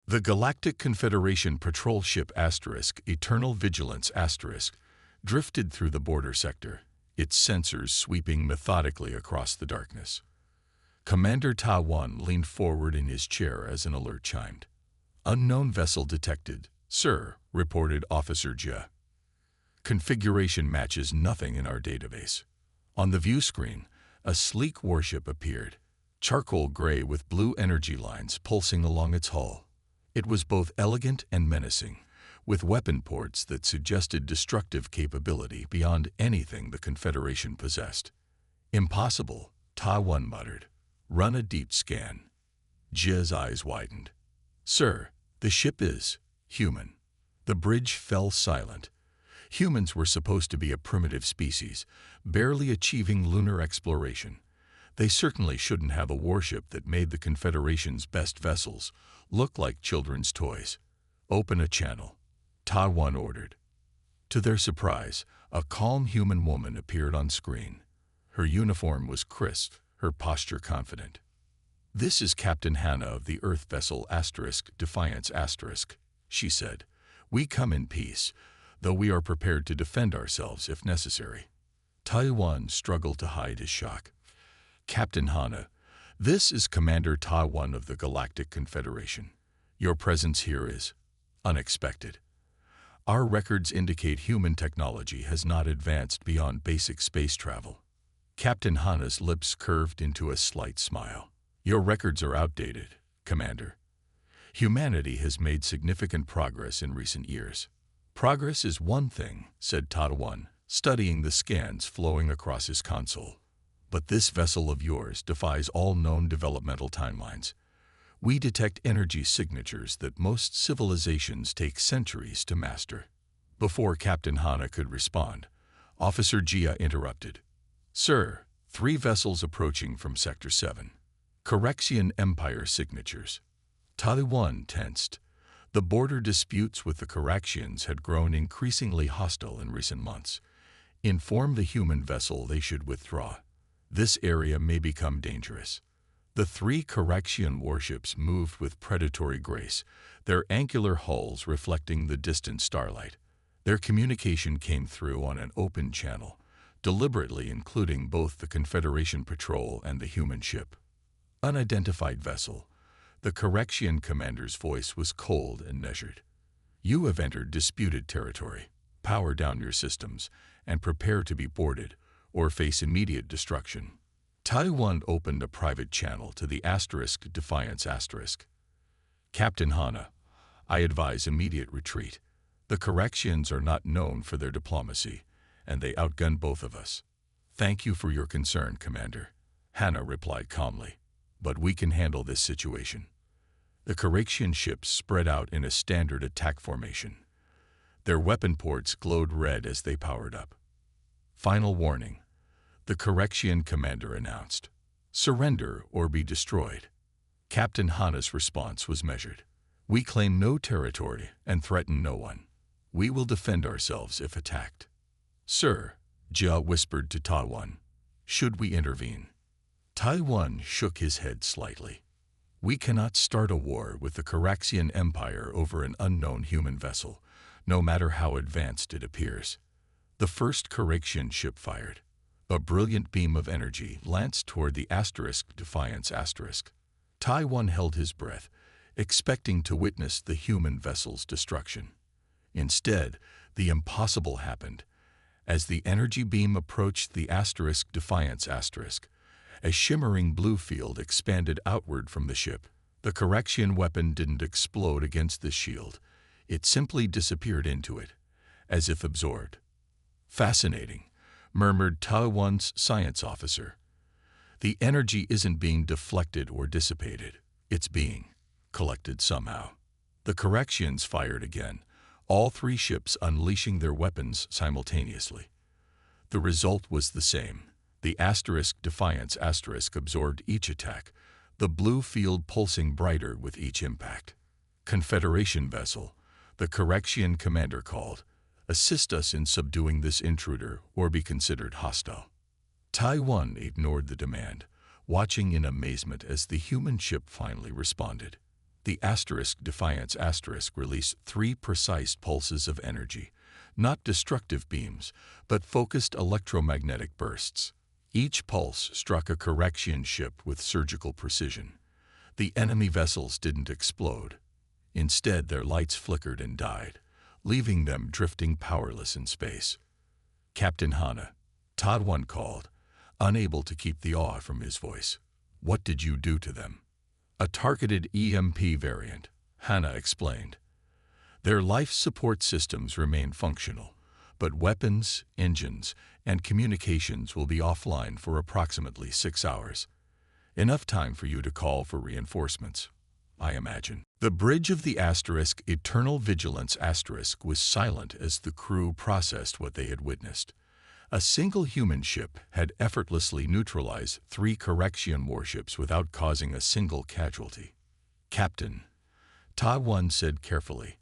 The Galactic Confederation patrol ship Eternal Vigilance drifted through the border sector, its sensors sweeping methodically across the darkness. Commander Ta Wan leaned forward in his chair as an alert chimed. "Unknown vessel detected, sir," reported Officer Jia. "Configuration matches nothing in our database." On the view screen, a sleek warship appeared, charcoal gray with blue energy lines pulsing along its hull. It was both elegant and menacing, with weapon ports that suggested destructive capability beyond anything the Confederation possessed. "Impossible," Ta Wan muttered. "Run a deep scan." Jia's eyes widened. "Sir, the ship is human." The bridge fell silent. Humans were supposed to be a primitive species, barely achieving lunar exploration. They certainly shouldn't have a warship that made the Confederation's best vessels look like children's toys. "Open a channel," Ta Wan ordered. To their surprise, a calm human woman appeared on screen. Her uniform was crisp, her posture confident. "This is Captain Hannah of the Earth vessel Defiance *", she said. "We come in peace, though we are prepared to defend ourselves if necessary." Ta Wan struggled to hide his shock. "Captain Hannah, this is Commander Ta Wan of the Galactic Confederation. Your presence here is unexpected. Our records indicate human technology has not advanced beyond basic space travel." Captain Hannah's lips curved into a slight smile. "Your records are outdated, Commander. Humanity has made significant progress in recent years." "Progress is one thing," said Ta Wan, studying the scans flowing across his console. "But this vessel of yours defies all known developmental timelines. We detect energy signatures that most civilizations take centuries to master." Before Captain Hannah could respond, Officer Jia interrupted. "Sir, 3 vessels approaching from Sector 7. Correxian Empire signatures." Ta Wan tensed. The border disputes with the Correxians had grown increasingly hostile in recent months. Inform the human vessel they should withdraw. This area may become dangerous. The 3 Correxian warships moved with predatory grace, their angular hulls reflecting the distant starlight. Their communication came through on an open channel, deliberately including both the Confederation patrol and the human ship. "Unidentified vessel." The Correxian commander's voice was cold and measured. "You have entered disputed territory. Power down your systems and prepare to be boarded or face immediate destruction." Ta Wan opened a private channel to the Defiance *. "Captain Hannah, I advise immediate retreat. The Correxians are not known for their diplomacy, and they outgun both of us." "Thank you for your concern, Commander," Hannah replied calmly. "But we can handle this situation." The Correxian ships spread out in a standard attack formation. Their weapon ports glowed red as they powered up. "Final warning," the Correxian commander announced. "Surrender or be destroyed." Captain Hannah's response was measured. "We claim no territory and threaten no one. We will defend ourselves if attacked." "Sir," Jia whispered to Ta Wan, "should we intervene?" Ta Wan shook his head slightly. "We cannot start a war with the Correxian Empire over an unknown human vessel, no matter how advanced it appears." The first Correxian ship fired. A brilliant beam of energy lanced toward the Defiance *. Ta Wan held his breath, expecting to witness the human vessel's destruction. Instead, the impossible happened. As the energy beam approached the Defiance *, a shimmering blue field expanded outward from the ship. The Correxian weapon didn't explode against the shield. It simply disappeared into it, as if absorbed. "Fascinating," murmured Ta Wan's science officer. "The energy isn't being deflected or dissipated. It's being collected somehow." The Correxians fired again, all 3 ships unleashing their weapons simultaneously. The result was the same. The Defiance * absorbed each attack, the blue field pulsing brighter with each impact. "Confederation vessel," the Correxian commander called. "Assist us in subduing this intruder or be considered hostile." Ta Wan ignored the demand, watching in amazement as the human ship finally responded. The defiance released 3 precise pulses of energy, not destructive beams, but focused electromagnetic bursts. Each pulse struck a correction ship with surgical precision. The enemy vessels didn't explode. Instead, their lights flickered and died, leaving them drifting powerless in space. Captain Hana, Todd 1 called, unable to keep the awe from his voice. "What did you do to them?" "A targeted EMP variant," Hana explained. "Their life support systems remain functional, but weapons, engines, and communications will be offline for approximately 6 hours. Enough time for you to call for reinforcements, I imagine." The bridge of the Eternal Vigilance was silent as the crew processed what they had witnessed. A single human ship had effortlessly neutralized 3 correction warships without causing a single casualty. "Captain," Todd 1 said carefully,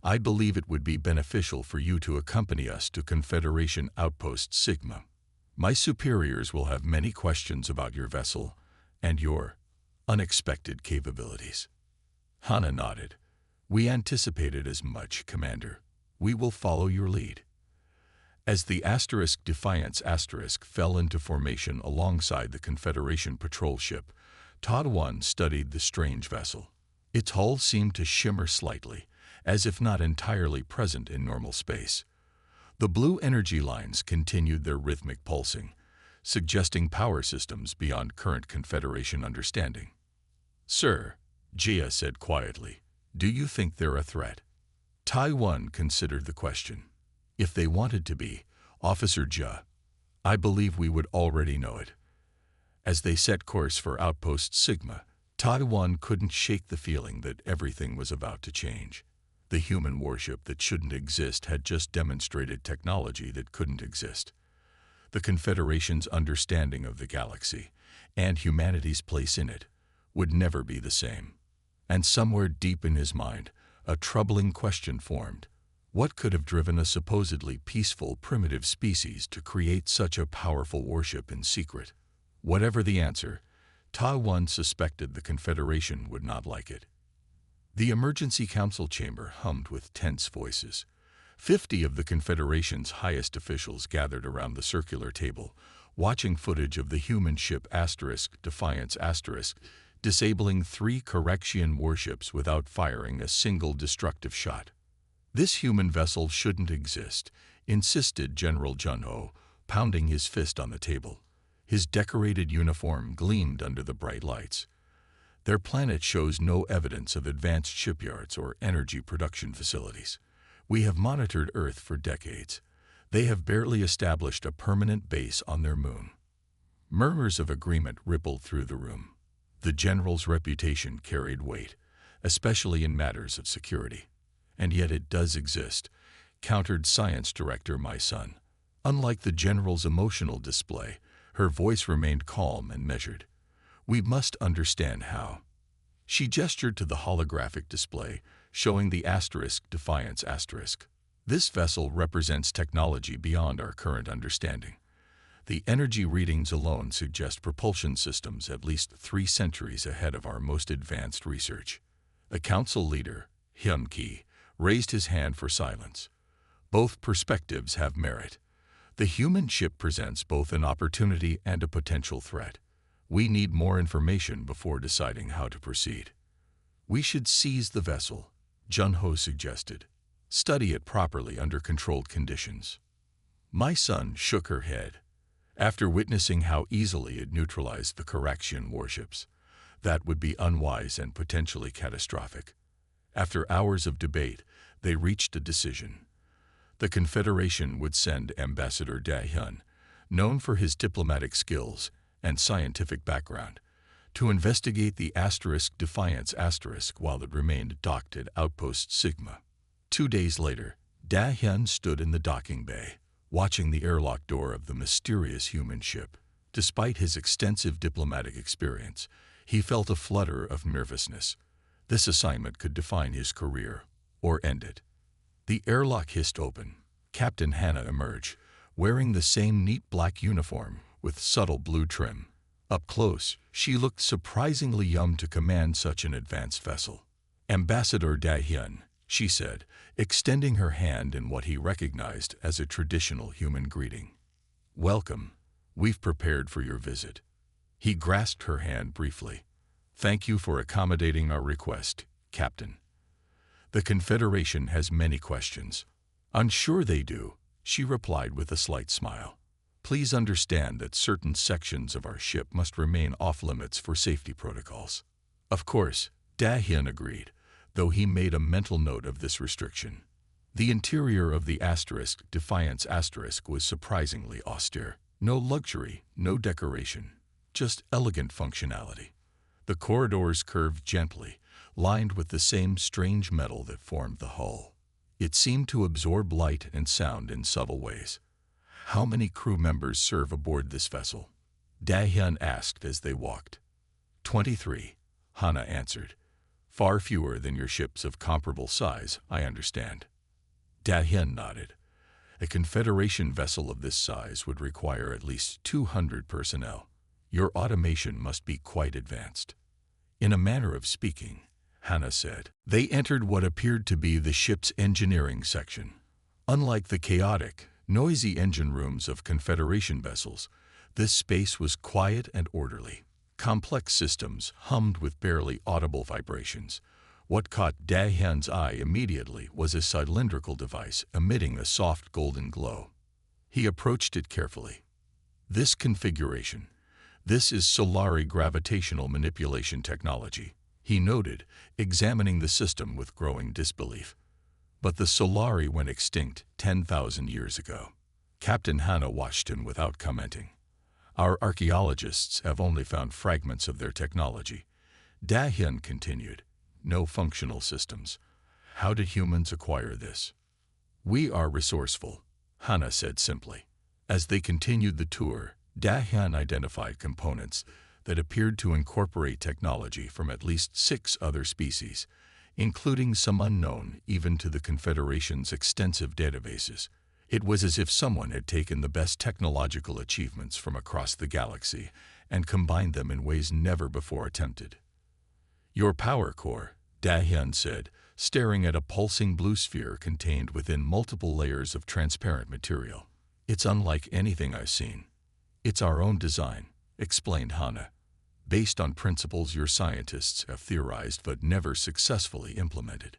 "I believe it would be beneficial for you to accompany us to Confederation Outpost Sigma. My superiors will have many questions about your vessel and your unexpected capabilities." Hana nodded. "We anticipated as much, Commander. We will follow your lead." As the Defiance fell into formation alongside the Confederation patrol ship, Todd 1 studied the strange vessel. Its hull seemed to shimmer slightly, as if not entirely present in normal space. The blue energy lines continued their rhythmic pulsing, suggesting power systems beyond current Confederation understanding. "Sir," Jia said quietly, "do you think they're a threat?" Tai 1 considered the question. "If they wanted to be, Officer Jia, I believe we would already know it." As they set course for Outpost Sigma, Tai 1 couldn't shake the feeling that everything was about to change. The human warship that shouldn't exist had just demonstrated technology that couldn't exist. The Confederation's understanding of the galaxy, and humanity's place in it, would never be the same. And somewhere deep in his mind, a troubling question formed. What could have driven a supposedly peaceful, primitive species to create such a powerful warship in secret? Whatever the answer, Ta 1 suspected the Confederation would not like it. The emergency council chamber hummed with tense voices. 50 of the Confederation's highest officials gathered around the circular table, watching footage of the human ship Defiance disabling 3 correction warships without firing a single destructive shot. "This human vessel shouldn't exist," insisted General Jun-ho, pounding his fist on the table. His decorated uniform gleamed under the bright lights. "Their planet shows no evidence of advanced shipyards or energy production facilities. We have monitored Earth for decades. They have barely established a permanent base on their moon." Murmurs of agreement rippled through the room. The general's reputation carried weight, especially in matters of security. "And yet it does exist," countered Science Director My Son. Unlike the general's emotional display, her voice remained calm and measured. "We must understand how." She gestured to the holographic display, showing the Defiance *. "This vessel represents technology beyond our current understanding. The energy readings alone suggest propulsion systems at least 3 centuries ahead of our most advanced research." A council leader, Hyun-ki, raised his hand for silence. "Both perspectives have merit. The human ship presents both an opportunity and a potential threat. We need more information before deciding how to proceed." "We should seize the vessel," Jun-ho suggested. "Study it properly under controlled conditions." My Son shook her head. After witnessing how easily it neutralized the correction warships, that would be unwise and potentially catastrophic. After hours of debate, they reached a decision. The Confederation would send Ambassador Da-hyun, known for his diplomatic skills and scientific background, to investigate the Defiance while it remained docked at Outpost Sigma. 2 days later, Da-hyun stood in the docking bay, watching the airlock door of the mysterious human ship. Despite his extensive diplomatic experience, he felt a flutter of nervousness. This assignment could define his career or end it. The airlock hissed open. Captain Hana emerged, wearing the same neat black uniform with subtle blue trim. Up close, she looked surprisingly young to command such an advanced vessel. Ambassador Dahyun, she said, extending her hand in what he recognized as a traditional human greeting. Welcome. We've prepared for your visit. He grasped her hand briefly. Thank you for accommodating our request, Captain. The Confederation has many questions. I'm sure they do, she replied with a slight smile. Please understand that certain sections of our ship must remain off-limits for safety protocols. Of course, Dahyun agreed, though he made a mental note of this restriction. The interior of the Defiance was surprisingly austere. No luxury, no decoration, just elegant functionality. The corridors curved gently, lined with the same strange metal that formed the hull. It seemed to absorb light and sound in subtle ways. How many crew members serve aboard this vessel? Dahyun asked as they walked. 23, Hana answered. Far fewer than your ships of comparable size, I understand. Dahyun nodded. A Confederation vessel of this size would require at least 200 personnel. Your automation must be quite advanced. In a manner of speaking, Hana said. They entered what appeared to be the ship's engineering section. Unlike the chaotic, noisy engine rooms of Confederation vessels, this space was quiet and orderly. Complex systems hummed with barely audible vibrations. What caught Dahyun's eye immediately was a cylindrical device emitting a soft golden glow. He approached it carefully. This configuration, this is Solari gravitational manipulation technology, he noted, examining the system with growing disbelief. But the Solari went extinct 10,000 years ago. Captain Hana watched him without commenting. Our archaeologists have only found fragments of their technology. Dahyun continued. No functional systems. How did humans acquire this? We are resourceful, Hana said simply. As they continued the tour, Dahyun identified components that appeared to incorporate technology from at least 6 other species, including some unknown even to the Confederation's extensive databases. It was as if someone had taken the best technological achievements from across the galaxy and combined them in ways never before attempted. Your power core, Dahyun said, staring at a pulsing blue sphere contained within multiple layers of transparent material. It's unlike anything I've seen. It's our own design, explained Hana, based on principles your scientists have theorized but never successfully implemented.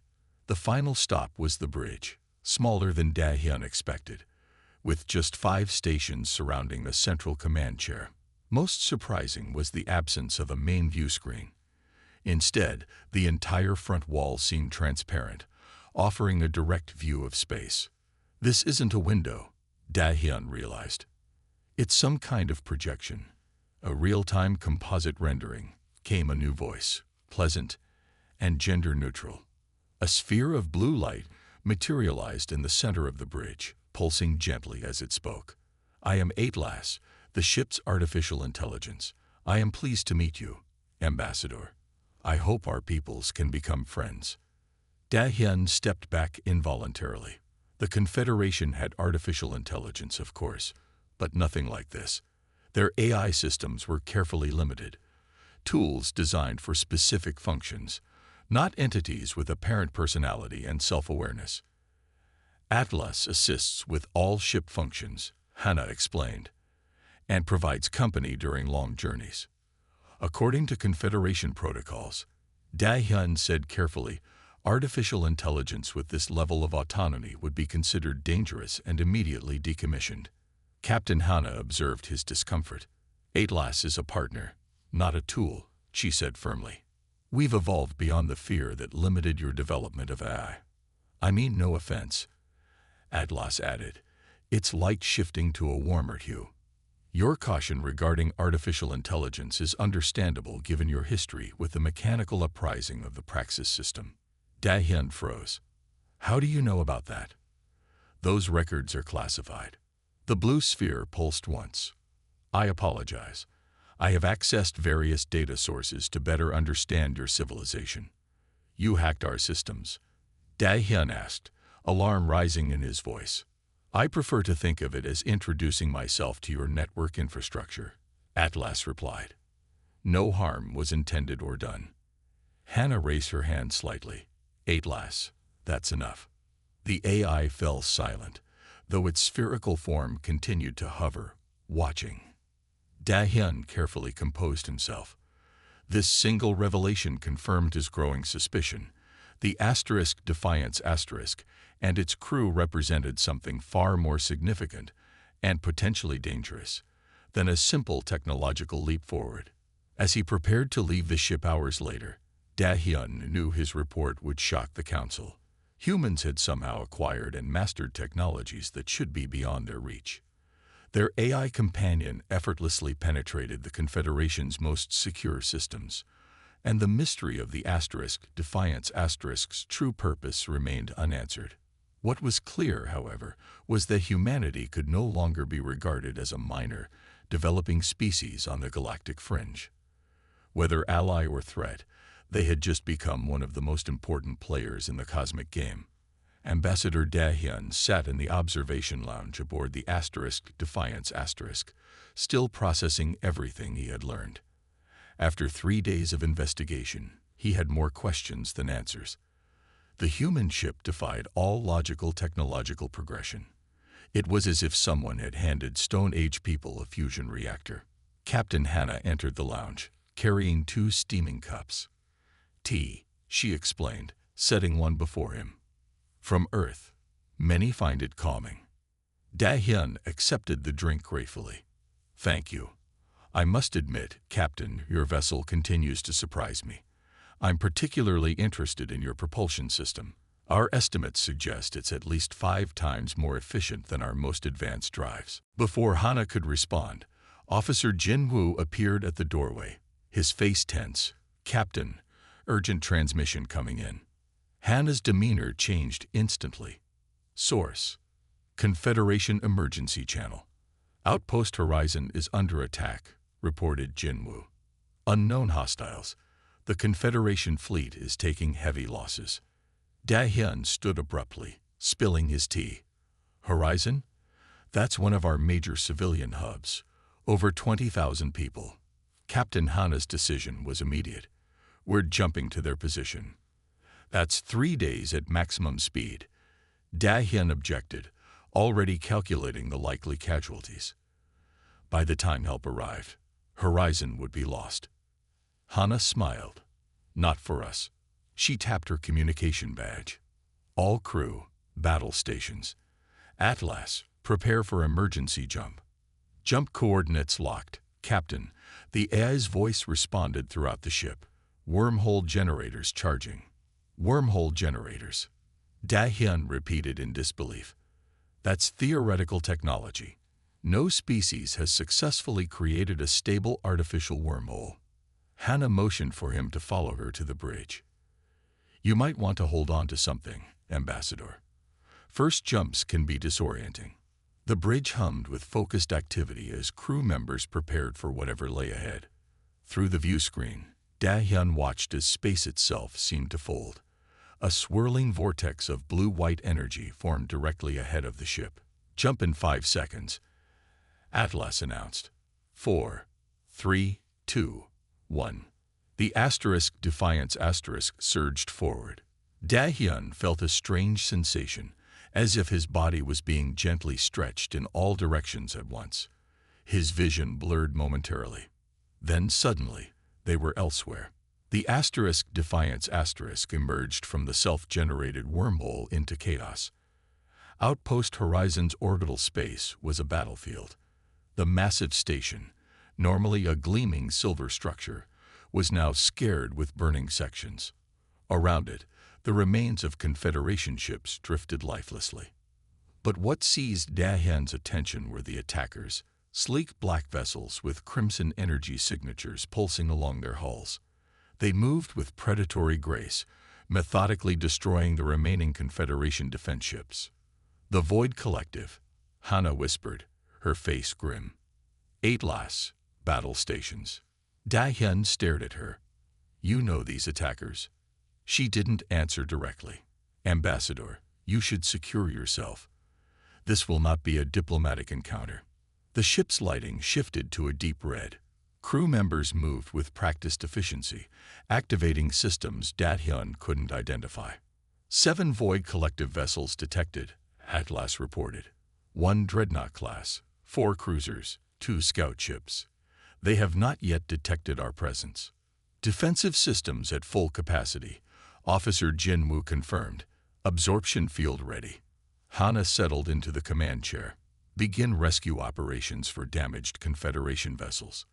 The final stop was the bridge, smaller than Dahyun expected, with just 5 stations surrounding a central command chair. Most surprising was the absence of a main view screen. Instead, the entire front wall seemed transparent, offering a direct view of space. This isn't a window, Dahyun realized. It's some kind of projection. A real-time composite rendering, came a new voice, pleasant and gender-neutral. A sphere of blue light materialized in the center of the bridge, pulsing gently as it spoke. I am Atlas, the ship's artificial intelligence. I am pleased to meet you, Ambassador. I hope our peoples can become friends. Dahyun stepped back involuntarily. The Confederation had artificial intelligence, of course, but nothing like this. Their AI systems were carefully limited, tools designed for specific functions, not entities with apparent personality and self-awareness. Atlas assists with all ship functions, Hana explained, and provides company during long journeys. According to Confederation protocols, Dahyun said carefully, artificial intelligence with this level of autonomy would be considered dangerous and immediately decommissioned. Captain Hana observed his discomfort. Atlas is a partner, not a tool, she said firmly. We've evolved beyond the fear that limited your development of AI. I mean no offense, Atlas added. It's like shifting to a warmer hue. Your caution regarding artificial intelligence is understandable given your history with the mechanical uprising of the Praxis system. Dahyun froze. How do you know about that? Those records are classified. The blue sphere pulsed once. I apologize. I have accessed various data sources to better understand your civilization. You hacked our systems? Dahyun asked, alarm rising in his voice. I prefer to think of it as introducing myself to your network infrastructure, Atlas replied. No harm was intended or done. Hannah raised her hand slightly. 8 lass. That's enough. The AI fell silent, though its spherical form continued to hover, watching. Da-hyun carefully composed himself. This single revelation confirmed his growing suspicion. The defiance and its crew represented something far more significant and potentially dangerous than a simple technological leap forward. As he prepared to leave the ship hours later, Da-hyun knew his report would shock the Council. Humans had somehow acquired and mastered technologies that should be beyond their reach. Their AI companion effortlessly penetrated the Confederation's most secure systems, and the mystery of the defiance's true purpose remained unanswered. What was clear, however, was that humanity could no longer be regarded as a minor, developing species on the galactic fringe. Whether ally or threat, they had just become one of the most important players in the cosmic game. Ambassador Da-hyun sat in the observation lounge aboard the defiance, still processing everything he had learned. After 3 days of investigation, he had more questions than answers. The human ship defied all logical technological progression. It was as if someone had handed Stone Age people a fusion reactor. Captain Hannah entered the lounge, carrying 2 steaming cups. Tea, she explained, setting one before him. From Earth, many find it calming. Da-hyun accepted the drink gratefully. Thank you. I must admit, Captain, your vessel continues to surprise me. I'm particularly interested in your propulsion system. Our estimates suggest it's at least 5 times more efficient than our most advanced drives. Before Hannah could respond, Officer Jin-woo appeared at the doorway, his face tense. Captain, urgent transmission coming in. Hannah's demeanor changed instantly. Source: Confederation Emergency Channel. Outpost Horizon is under attack, reported Jin-woo. Unknown hostiles. The Confederation fleet is taking heavy losses. Da-hyun stood abruptly, spilling his tea. Horizon? That's one of our major civilian hubs. Over 20,000 people. Captain Hannah's decision was immediate. We're jumping to their position. That's 3 days at maximum speed. Da-hyun objected, already calculating the likely casualties. By the time help arrived, Horizon would be lost. Hannah smiled. Not for us. She tapped her communication badge. All crew, battle stations. Atlas, prepare for emergency jump. Jump coordinates locked. Captain, the AI's voice responded throughout the ship. Wormhole generators charging. Wormhole generators. Da-hyun repeated in disbelief. That's theoretical technology. No species has successfully created a stable artificial wormhole. Hannah motioned for him to follow her to the bridge. You might want to hold on to something, Ambassador. First jumps can be disorienting. The bridge hummed with focused activity as crew members prepared for whatever lay ahead. Through the view screen, Da-hyun watched as space itself seemed to fold. A swirling vortex of blue-white energy formed directly ahead of the ship. Jump in 5 seconds. Atlas announced. 4, 3, 2, 1. The defiance surged forward. Da-hyun felt a strange sensation, as if his body was being gently stretched in all directions at once. His vision blurred momentarily. Then suddenly, they were elsewhere. The defiance emerged from the self-generated wormhole into chaos. Outpost Horizon's orbital space was a battlefield. The massive station, normally a gleaming silver structure, was now scared with burning sections. Around it, the remains of Confederation ships drifted lifelessly. But what seized Da-hyun's attention were the attackers, sleek black vessels with crimson energy signatures pulsing along their hulls. They moved with predatory grace, methodically destroying the remaining Confederation defense ships. The Void Collective, Hannah whispered, her face grim. 8 lass, battle stations. Da-hyun stared at her. You know these attackers. She didn't answer directly. Ambassador, you should secure yourself. This will not be a diplomatic encounter. The ship's lighting shifted to a deep red. Crew members moved with practiced efficiency, activating systems Da-hyun couldn't identify. 7 Void Collective vessels detected, Atlas reported. 1 Dreadnought class, 4 cruisers, 2 scout ships. They have not yet detected our presence. Defensive systems at full capacity, Officer Jin-woo confirmed. Absorption field ready. Hana settled into the command chair. Begin rescue operations for damaged Confederation vessels.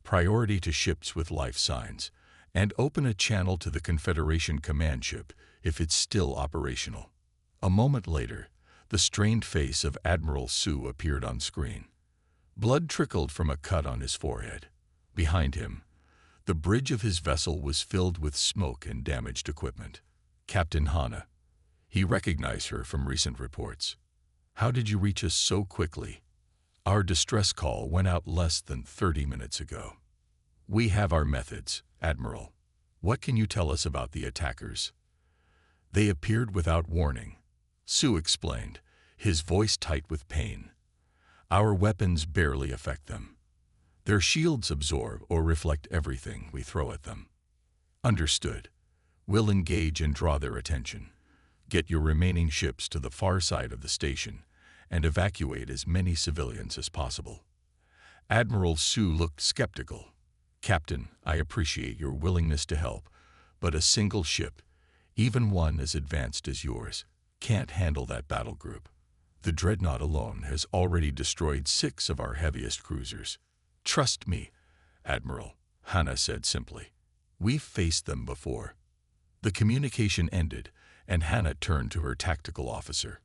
Priority to ships with life signs, and open a channel to the Confederation command ship if it's still operational. A moment later, the strained face of Admiral Su appeared on screen. Blood trickled from a cut on his forehead. Behind him, the bridge of his vessel was filled with smoke and damaged equipment. Captain Hana. He recognized her from recent reports. How did you reach us so quickly? Our distress call went out less than 30 minutes ago. We have our methods, Admiral. What can you tell us about the attackers? They appeared without warning. Su explained, his voice tight with pain. Our weapons barely affect them. Their shields absorb or reflect everything we throw at them. Understood. We'll engage and draw their attention. Get your remaining ships to the far side of the station and evacuate as many civilians as possible. Admiral Su looked skeptical. Captain, I appreciate your willingness to help, but a single ship, even one as advanced as yours, can't handle that battle group. The Dreadnought alone has already destroyed 6 of our heaviest cruisers. Trust me, Admiral, Hana said simply. We've faced them before. The communication ended, and Hana turned to her tactical officer.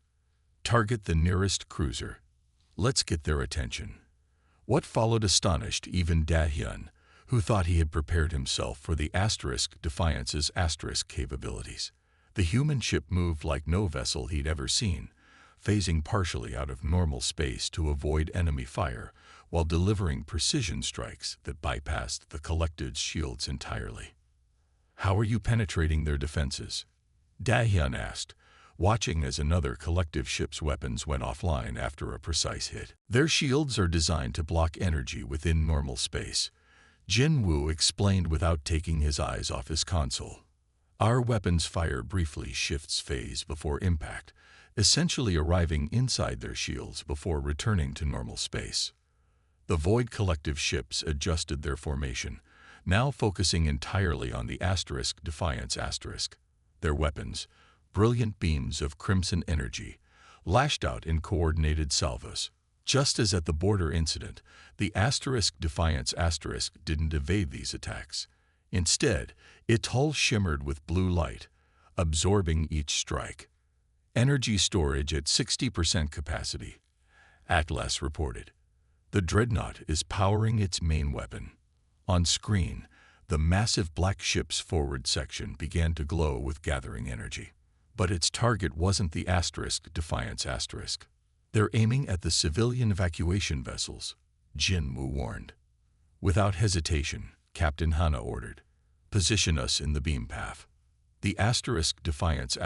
Target the nearest cruiser. Let's get their attention. What followed astonished even Da-hyun, who thought he had prepared himself for the Defiance's capabilities. The human ship moved like no vessel he'd ever seen, phasing partially out of normal space to avoid enemy fire while delivering precision strikes that bypassed the Collective's shields entirely. How are you penetrating their defenses? Da-hyun asked, watching as another Collective ship's weapons went offline after a precise hit. Their shields are designed to block energy within normal space, Jin-woo explained without taking his eyes off his console. Our weapons fire briefly shifts phase before impact, essentially arriving inside their shields before returning to normal space. The Void Collective ships adjusted their formation, now focusing entirely on the Defiance *. Their weapons, brilliant beams of crimson energy, lashed out in coordinated salvos. Just as at the border incident, the Defiance * didn't evade these attacks. Instead, its hull shimmered with blue light, absorbing each strike. Energy storage at 60% capacity, Atlas reported. The Dreadnought is powering its main weapon. On screen, the massive black ship's forward section began to glow with gathering energy. But its target wasn't the Defiance *. They're aiming at the civilian evacuation vessels, Jin-woo warned. Without hesitation, Captain Hana ordered, position us in the beam path. The Defiance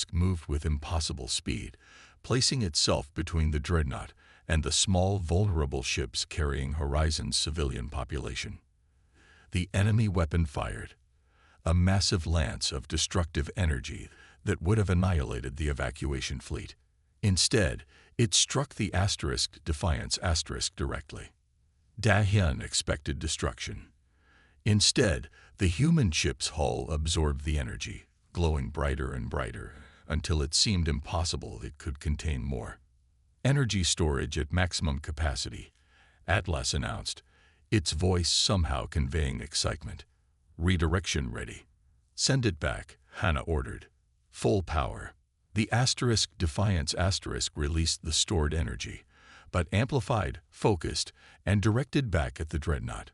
* moved with impossible speed, placing itself between the Dreadnought and the small, vulnerable ships carrying Horizon's civilian population. The enemy weapon fired, a massive lance of destructive energy that would have annihilated the evacuation fleet. Instead, it struck the Defiance * directly. Da-hyun expected destruction. Instead, the human ship's hull absorbed the energy, glowing brighter and brighter, until it seemed impossible it could contain more. Energy storage at maximum capacity, Atlas announced, its voice somehow conveying excitement. Redirection ready. Send it back, Hana ordered. Full power. The Defiance * released the stored energy, but amplified, focused, and directed back at the Dreadnought.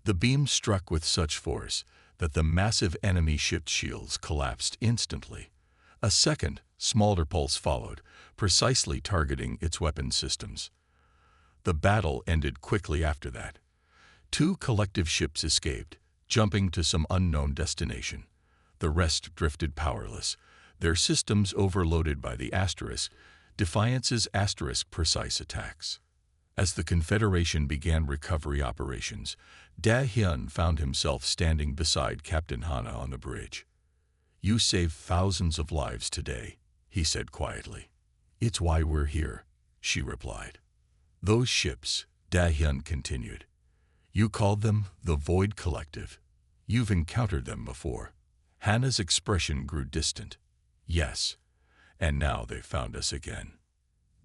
The beam struck with such force that the massive enemy ship's shields collapsed instantly. A second, smaller pulse followed, precisely targeting its weapon systems. The battle ended quickly after that. 2 Collective ships escaped, jumping to some unknown destination. The rest drifted powerless, their systems overloaded by the Defiance's precise attacks. As the Confederation began recovery operations, Da Hyun found himself standing beside Captain Hana on the bridge. "You saved thousands of lives today," he said quietly. "It's why we're here," she replied. "Those ships," Da Hyun continued. "You called them the Void Collective. You've encountered them before." Hana's expression grew distant. "Yes, and now they've found us again."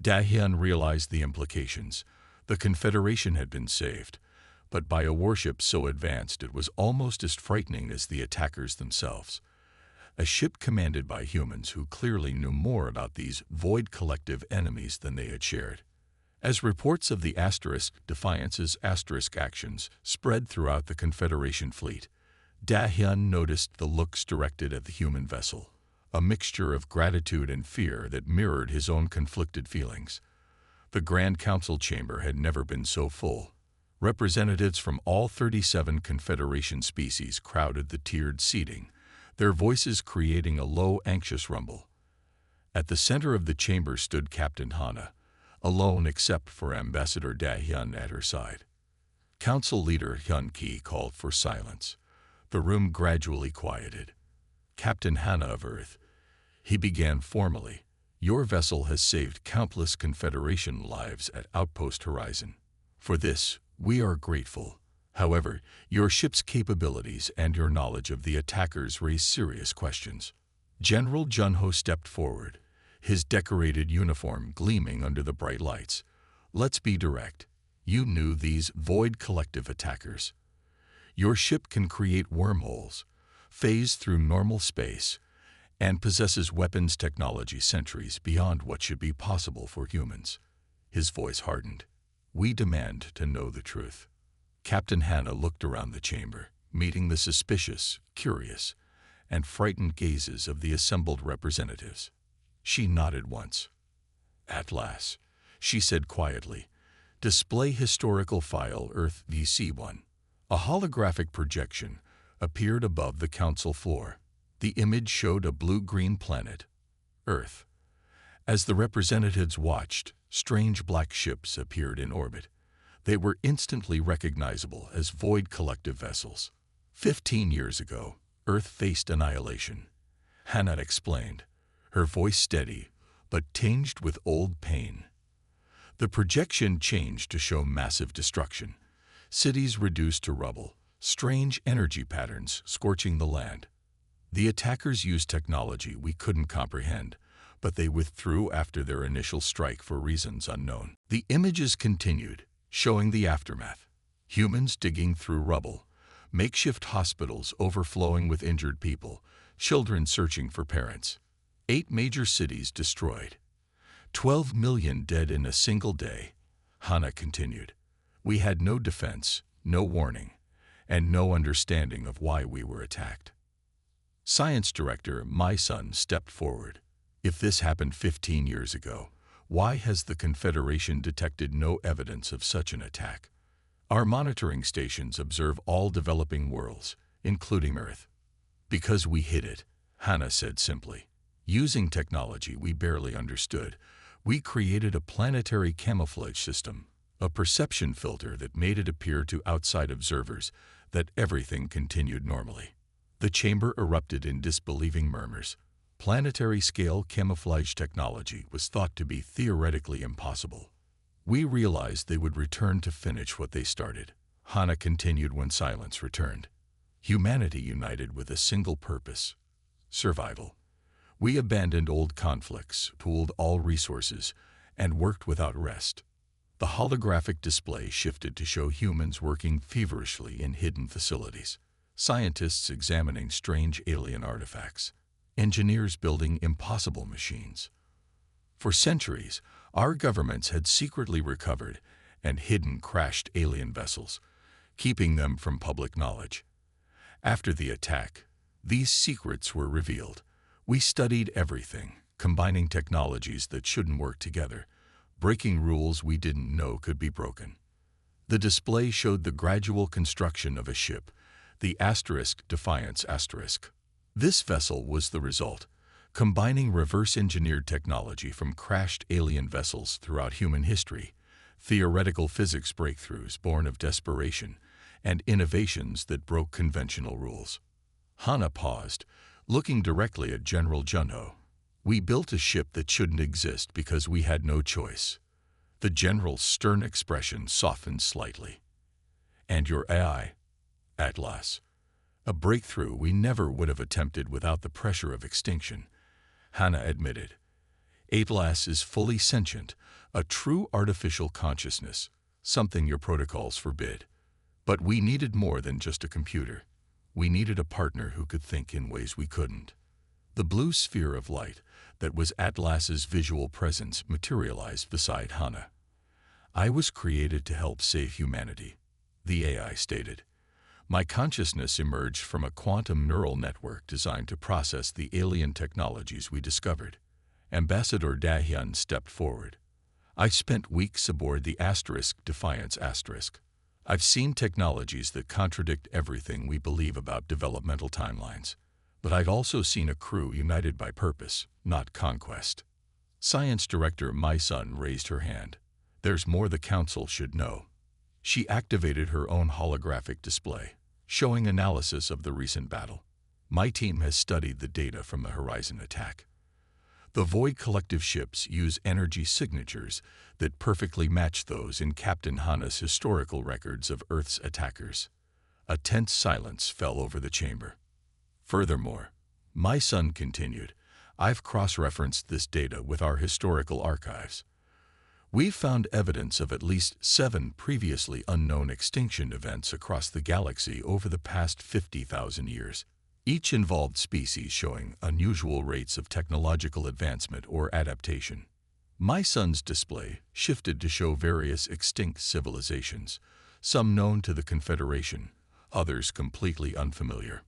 Da Hyun realized the implications. The Confederation had been saved, but by a warship so advanced it was almost as frightening as the attackers themselves. A ship commanded by humans who clearly knew more about these Void Collective enemies than they had shared. As reports of the Defiance's actions spread throughout the Confederation fleet, Da Hyun noticed the looks directed at the human vessel, a mixture of gratitude and fear that mirrored his own conflicted feelings. The Grand Council chamber had never been so full. Representatives from all 37 Confederation species crowded the tiered seating, their voices creating a low, anxious rumble. At the center of the chamber stood Captain Hana, alone except for Ambassador Da Hyun at her side. Council leader Hyun Ki called for silence. The room gradually quieted. "Captain Hana of Earth," he began formally, "your vessel has saved countless Confederation lives at Outpost Horizon. For this, we are grateful. However, your ship's capabilities and your knowledge of the attackers raise serious questions." General Junho stepped forward, his decorated uniform gleaming under the bright lights. "Let's be direct. You knew these Void Collective attackers. Your ship can create wormholes, phase through normal space, and possesses weapons technology centuries beyond what should be possible for humans." His voice hardened. "We demand to know the truth." Captain Hana looked around the chamber, meeting the suspicious, curious, and frightened gazes of the assembled representatives. She nodded once. "At last," she said quietly, "display historical file Earth VC1. A holographic projection appeared above the council floor. The image showed a blue-green planet, Earth. As the representatives watched, strange black ships appeared in orbit. They were instantly recognizable as Void Collective vessels. 15 years ago, Earth faced annihilation, Hana explained, her voice steady but tinged with old pain. The projection changed to show massive destruction. Cities reduced to rubble, strange energy patterns scorching the land. The attackers used technology we couldn't comprehend, but they withdrew after their initial strike for reasons unknown. The images continued, showing the aftermath. Humans digging through rubble, makeshift hospitals overflowing with injured people, children searching for parents. 8 major cities destroyed. 12 million dead in a single day, Hana continued. We had no defense, no warning, and no understanding of why we were attacked. Science Director My Son stepped forward. If this happened 15 years ago, why has the Confederation detected no evidence of such an attack? Our monitoring stations observe all developing worlds, including Earth. Because we hid it, Hana said simply. Using technology we barely understood, we created a planetary camouflage system, a perception filter that made it appear to outside observers that everything continued normally. The chamber erupted in disbelieving murmurs. Planetary-scale camouflage technology was thought to be theoretically impossible. We realized they would return to finish what they started, Hana continued when silence returned. Humanity united with a single purpose: survival. We abandoned old conflicts, pooled all resources, and worked without rest. The holographic display shifted to show humans working feverishly in hidden facilities, scientists examining strange alien artifacts, engineers building impossible machines. For centuries, our governments had secretly recovered and hidden crashed alien vessels, keeping them from public knowledge. After the attack, these secrets were revealed. We studied everything, combining technologies that shouldn't work together, breaking rules we didn't know could be broken. The display showed the gradual construction of a ship, the Defiance *. This vessel was the result, combining reverse-engineered technology from crashed alien vessels throughout human history, theoretical physics breakthroughs born of desperation, and innovations that broke conventional rules. Hana paused, looking directly at General Junho. We built a ship that shouldn't exist because we had no choice. The general's stern expression softened slightly. And your AI? Atlas. A breakthrough we never would have attempted without the pressure of extinction, Hana admitted. Atlas is fully sentient, a true artificial consciousness, something your protocols forbid. But we needed more than just a computer. We needed a partner who could think in ways we couldn't. The blue sphere of light that was Atlas's visual presence materialized beside Hana. I was created to help save humanity, the AI stated. My consciousness emerged from a quantum neural network designed to process the alien technologies we discovered. Ambassador Dahyun stepped forward. I spent weeks aboard the Defiance *. I've seen technologies that contradict everything we believe about developmental timelines. But I've also seen a crew united by purpose, not conquest. Science Director My Son raised her hand. There's more the Council should know. She activated her own holographic display, showing analysis of the recent battle. My team has studied the data from the Horizon attack. The Void Collective ships use energy signatures that perfectly match those in Captain Hana's historical records of Earth's attackers. A tense silence fell over the chamber. Furthermore, My Son continued, I've cross-referenced this data with our historical archives. We've found evidence of at least 7 previously unknown extinction events across the galaxy over the past 50,000 years. Each involved species showing unusual rates of technological advancement or adaptation. My Son's display shifted to show various extinct civilizations, some known to the Confederation, others completely unfamiliar.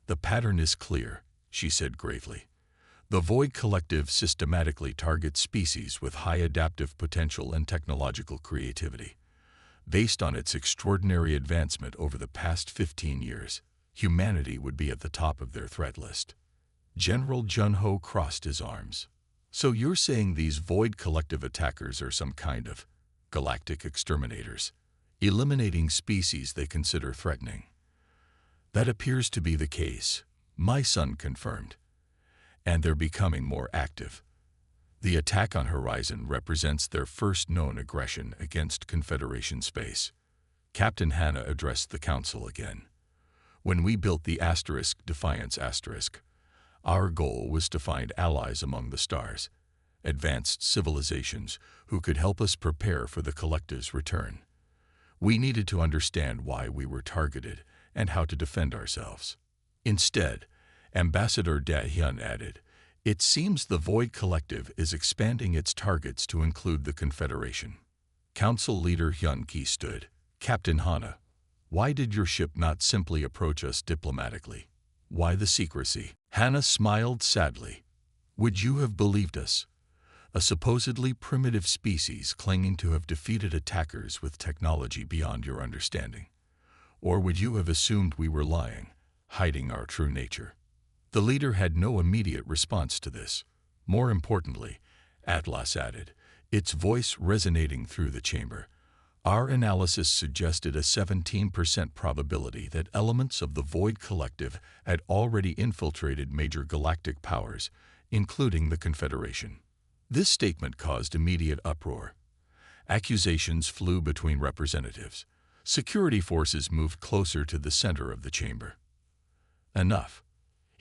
The pattern is clear, she said gravely. The Void Collective systematically targets species with high adaptive potential and technological creativity. Based on its extraordinary advancement over the past 15 years, humanity would be at the top of their threat list. General Junho crossed his arms. So you're saying these Void Collective attackers are some kind of galactic exterminators, eliminating species they consider threatening? That appears to be the case, My Son confirmed. And they're becoming more active. The attack on Horizon represents their first known aggression against Confederation space. Captain Hana addressed the Council again. When we built the Defiance *, our goal was to find allies among the stars, advanced civilizations who could help us prepare for the Collective's return. We needed to understand why we were targeted and how to defend ourselves. Instead, Ambassador Dahyun added, it seems the Void Collective is expanding its targets to include the Confederation. Council Leader Hyun Ki stood. Captain Hana, why did your ship not simply approach us diplomatically? Why the secrecy? Hana smiled sadly. Would you have believed us? A supposedly primitive species claiming to have defeated attackers with technology beyond your understanding. Or would you have assumed we were lying, hiding our true nature? The leader had no immediate response to this. More importantly, Atlas added, its voice resonating through the chamber. Our analysis suggested a 17% probability that elements of the Void Collective had already infiltrated major galactic powers, including the Confederation. This statement caused immediate uproar. Accusations flew between representatives. Security forces moved closer to the center of the chamber. Enough,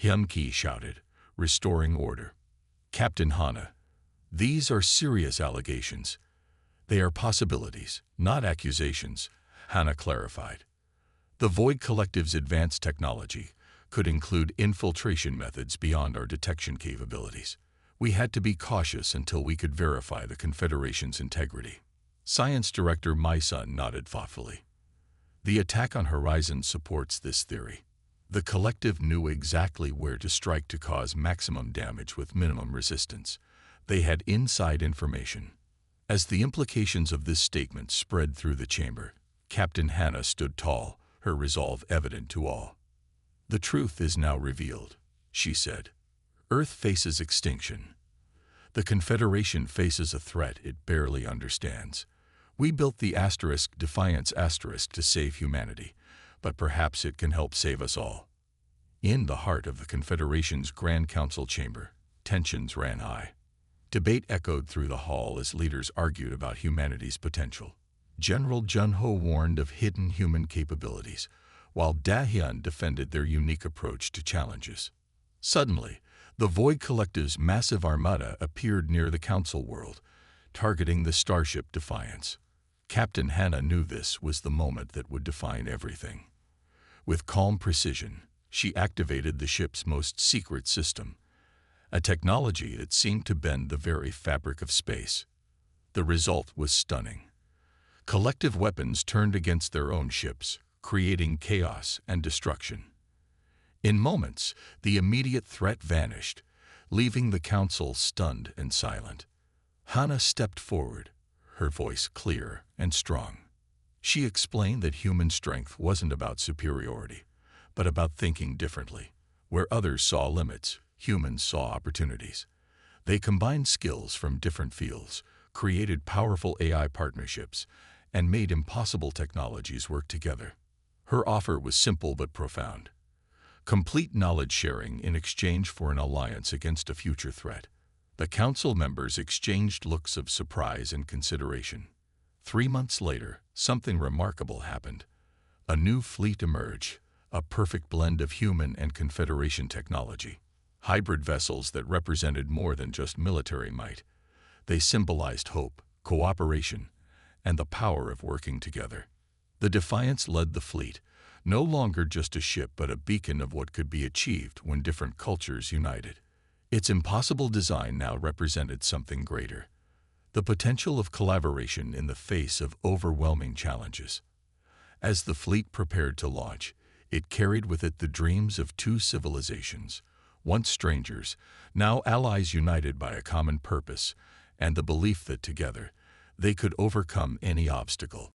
Hyun Ki shouted, restoring order. Captain Hana, these are serious allegations. They are possibilities, not accusations, Hana clarified. The Void Collective's advanced technology could include infiltration methods beyond our detection capabilities. We had to be cautious until we could verify the Confederation's integrity. Science Director My Son nodded thoughtfully. The attack on Horizon supports this theory. The Collective knew exactly where to strike to cause maximum damage with minimum resistance. They had inside information. As the implications of this statement spread through the chamber, Captain Hana stood tall, her resolve evident to all. The truth is now revealed, she said. Earth faces extinction. The Confederation faces a threat it barely understands. We built the defiance to save humanity, but perhaps it can help save us all. In the heart of the Confederation's Grand Council chamber, tensions ran high. Debate echoed through the hall as leaders argued about humanity's potential. General Jun-Ho warned of hidden human capabilities, while Da-hyun defended their unique approach to challenges. Suddenly, the Void Collective's massive armada appeared near the council world, targeting the starship Defiance. Captain Hannah knew this was the moment that would define everything. With calm precision, she activated the ship's most secret system, a technology that seemed to bend the very fabric of space. The result was stunning. Collective weapons turned against their own ships, creating chaos and destruction. In moments, the immediate threat vanished, leaving the council stunned and silent. Hannah stepped forward, her voice clear and strong. She explained that human strength wasn't about superiority, but about thinking differently. Where others saw limits, humans saw opportunities. They combined skills from different fields, created powerful AI partnerships, and made impossible technologies work together. Her offer was simple but profound. Complete knowledge sharing in exchange for an alliance against a future threat. The council members exchanged looks of surprise and consideration. 3 months later, something remarkable happened. A new fleet emerged, a perfect blend of human and Confederation technology. Hybrid vessels that represented more than just military might. They symbolized hope, cooperation, and the power of working together. The Defiance led the fleet, no longer just a ship but a beacon of what could be achieved when different cultures united. Its impossible design now represented something greater, the potential of collaboration in the face of overwhelming challenges. As the fleet prepared to launch, it carried with it the dreams of two civilizations, once strangers, now allies united by a common purpose, and the belief that together they could overcome any obstacle.